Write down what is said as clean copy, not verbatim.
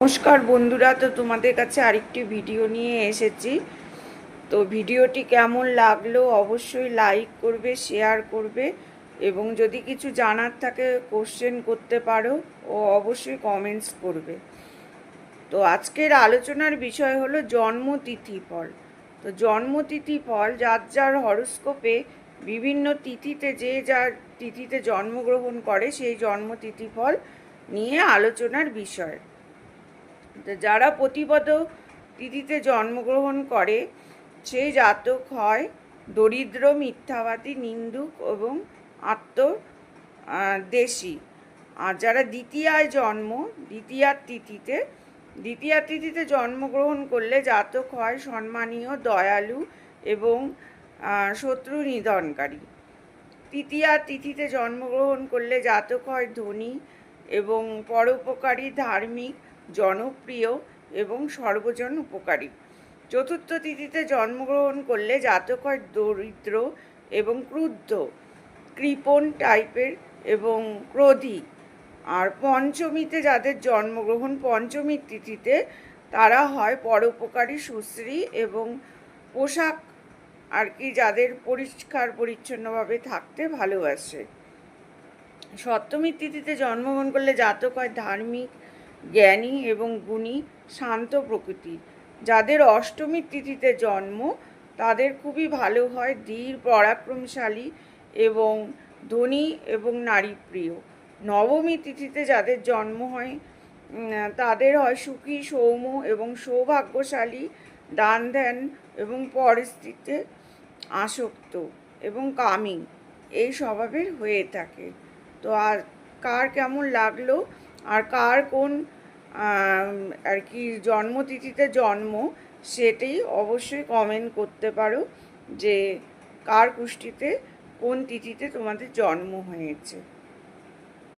নমস্কার বন্ধুরা, তো তোমাদের কাছে আরেকটি ভিডিও নিয়ে এসেছি। তো ভিডিওটি কেমন লাগলো অবশ্যই লাইক করবে, শেয়ার করবে এবং যদি কিছু জানার থাকে কোশ্চেন করতে পারো ও অবশ্যই কমেন্টস করবে। তো আজকের আলোচনার বিষয় হলো জন্মতিথি ফল। তো জন্মতিথি ফল যার যার হরোস্কোপে বিভিন্ন তিথিতে যে যার তিথিতে জন্মগ্রহণ করে সেই জন্মতিথি ফল নিয়ে আলোচনার বিষয়। যারা প্রতিপদ তিথিতে জন্মগ্রহণ করে সেই জাতক হয় দরিদ্র, মিথ্যাবাদী, নিন্দুক এবং আত্মদেশী। আর যারা দ্বিতীয়ার তিথিতে জন্মগ্রহণ করলে জাতক হয় সম্মানীয়, দয়ালু এবং শত্রু নিধনকারী। তৃতীয়ার তিথিতে জন্মগ্রহণ করলে জাতক হয় ধনী এবং পরোপকারী, ধার্মিক, জনপ্রিয় এবং সর্বজন উপকারী। চতুর্থ তিথিতে জন্মগ্রহণ করলে জাতক হয় দরিদ্র এবং ক্রুদ্ধ, কৃপণ টাইপের এবং ক্রোধী। আর পঞ্চমীতে যাদের জন্মগ্রহণ, পঞ্চমীর তিথিতে তারা হয় পরোপকারী, সুশ্রী এবং পোশাক আর কি যাদের পরিষ্কার পরিচ্ছন্নভাবে থাকতে ভালোবাসে। সপ্তমীর তিথিতে জন্মগ্রহণ করলে জাতক হয় ধার্মিক, জ্ঞানী এবং গুণী, শান্ত প্রকৃতির। যাদের অষ্টমীর তিথিতে জন্ম তাদের খুবই ভালো হয় ধীর, পরাক্রমশালী এবং ধনী এবং নারীপ্রিয়। নবমী তিথিতে যাদের জন্ম হয় তাদের হয় সুখী, সৌম্য এবং সৌভাগ্যশালী, দান ধ্যান এবং পরিস্থিতিতে আসক্ত এবং কামী এই স্বভাবের হয়ে থাকে। তো আর কার কেমন লাগলো আর কার কোন আর কি জন্মতিথিতে জন্ম সেটাই অবশ্যই কমেন্ট করতে পারো যে কার কুষ্টিতে কোন তিথিতে তোমাদের জন্ম হয়েছে।